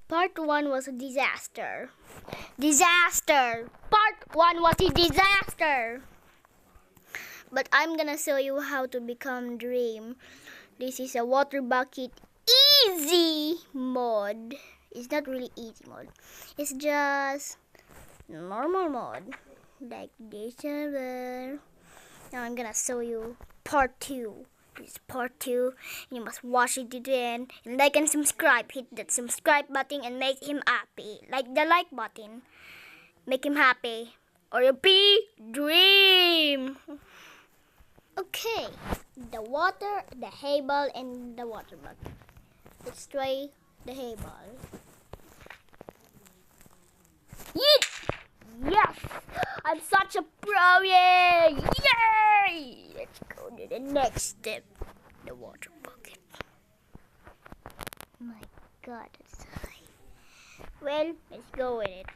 Part 1 was a disaster. Disaster! Part 1 was a disaster! But I'm gonna show you how to become Dream. This is a water bucket easy mode. It's not really easy mode. It's just normal mode. Like this over. Now I'm gonna show you part 2. This is part 2. You must watch it to the end. And like and subscribe. Hit that subscribe button and make him happy. Like the like button. Make him happy. Or you'll be Dream. Okay. The water, the hay ball, and the water bucket. Let's try the hay ball. Yeet! Yes! I'm such a pro! Yay! Yay! Let's go to the next step. The water bucket. My God, it's high. Well, let's go with it.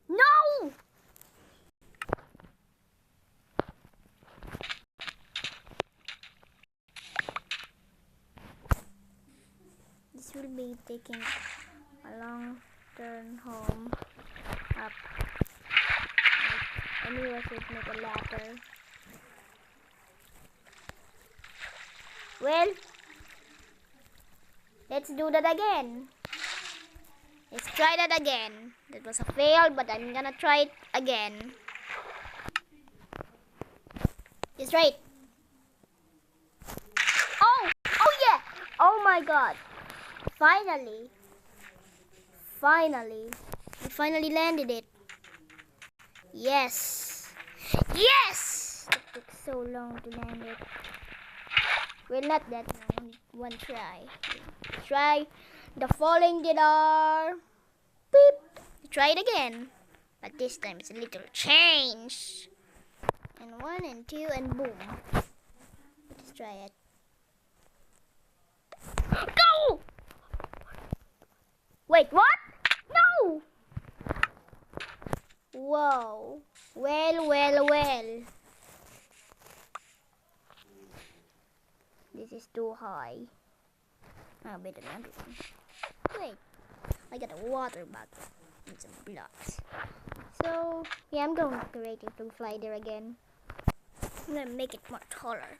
No! This will be taking a long turn home up. Anyway, should make a ladder. Well, let's do that again. Let's try that again. That was a fail, but I'm gonna try it again. Just right. Oh! Oh yeah! Oh my God! Finally! We finally landed it. Yes! Yes! It took so long to land it. Well, not that long. One try. Try the falling guitar. Beep! Try it again. But this time it's a little change. And 1 and 2 and boom. Let's try it. Go! Wait, what? No! Whoa. Well. This is too high. I'll bet another one. Wait. I got a water bucket and some blocks. So, yeah, I'm going to create it to fly there again. I'm going to make it more taller.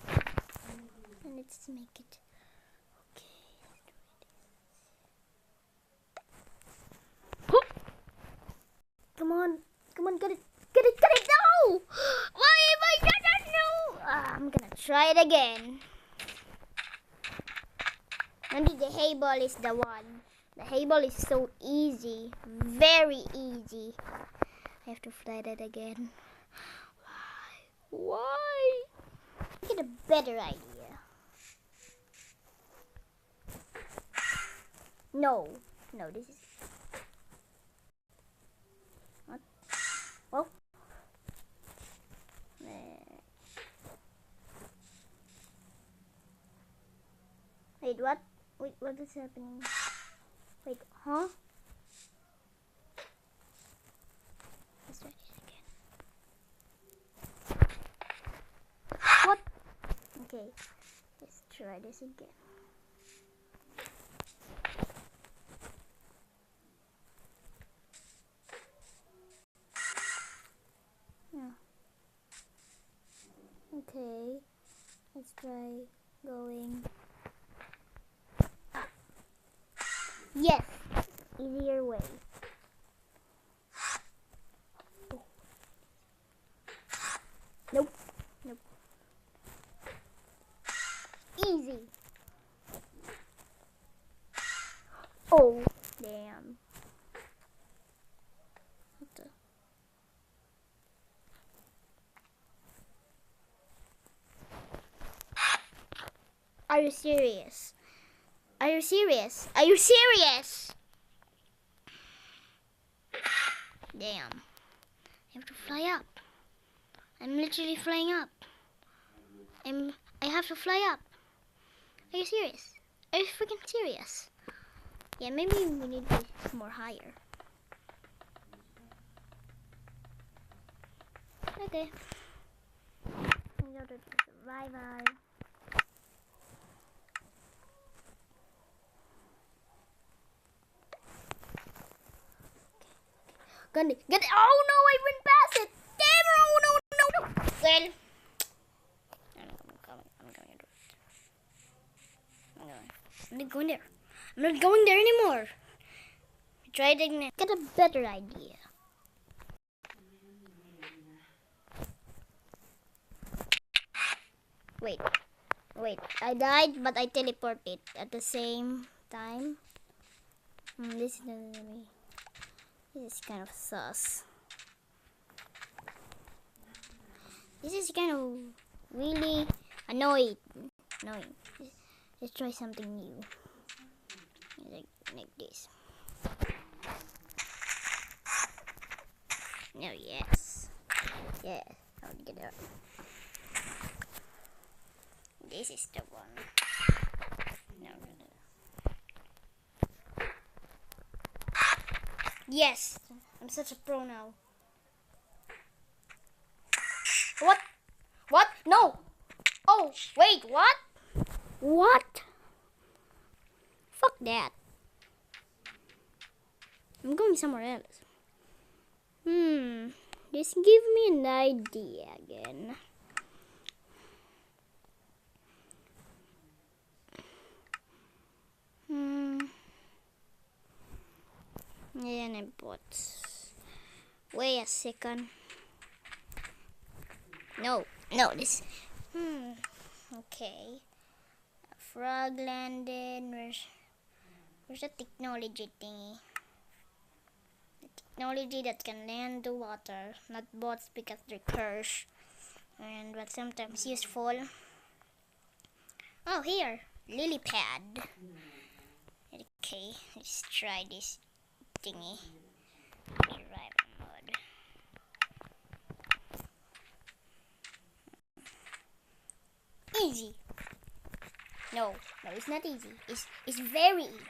And let's make it. Come on, get it, no! Why am I gonna no? I'm gonna try it again. Maybe the hay ball is the one. The hay ball is so easy, very easy. I have to fly that again. Why? Get a better idea. No, this is. Well, wait, what? Wait, what is happening? Wait, huh? Let's try it again. What? Okay, let's try this again. Okay, let's try going up. Yes, easier way. Oh. Nope. Easy. Oh, damn. What the? Are you serious? Are you serious? Are you serious? Damn. I have to fly up. I'm literally flying up. I have to fly up. Are you serious? Are you freaking serious? Yeah, maybe we need to be more higher. Okay. Bye bye. Get it. Oh no, I went past it. Damn, no. Well, I'm not going there. I'm not going there anymore. Try it again. Get a better idea. Wait. I died, but I teleported at the same time. This is kind of sus. This is kind of really annoying. Let's try something new. Like this. No, yes. Yeah, I'll get it. This is the one. No. Yes! I'm such a pro now. What? No! Oh, wait, what? What? Fuck that. I'm going somewhere else. Just give me an idea again. And I bought. Wait a second. No, this. Okay. A frog landed. Where's the technology thingy? The technology that can land the water, not boats because they're cursed, but sometimes useful. Oh, here, lily pad. Okay, let's try this thingy. Survival mode. Easy. No, it's not easy. It's very easy.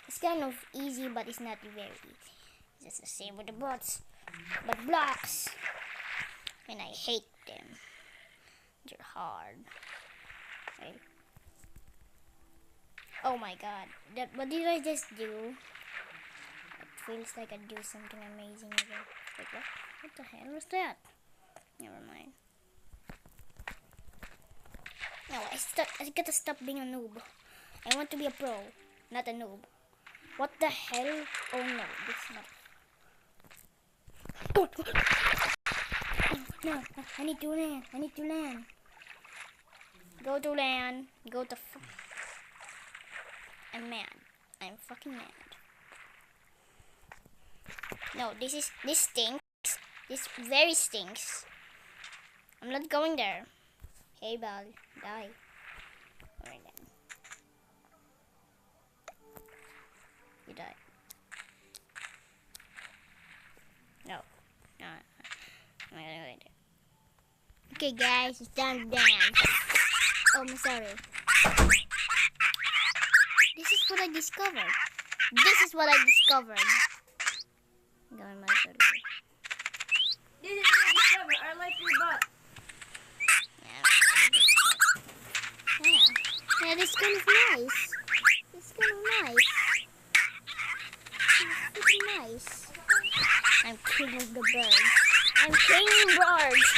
It's kind of easy, but it's not very easy. It's just the same with the bots. But blocks, and I hate them. They're hard. Okay. Oh my god. What did I just do? It feels like I do something amazing again. Like what? What the hell was that? Never mind. No, I gotta stop being a noob. I want to be a pro, not a noob. What the hell? Oh no, this not. Oh, no, I need to land. Go to land. I'm mad. I'm fucking mad. No, this stinks. This very stinks. I'm not going there. Hey, Bal, die. Alright then. You die. No. I'm not gonna go there. Okay, guys, it's time to dance. Oh, I'm sorry. This is what I discovered. Go in my soda. This is what I discovered. I like your butt. Yeah, this kind of nice. It's pretty nice. I'm king of the birds. I'm king of the birds.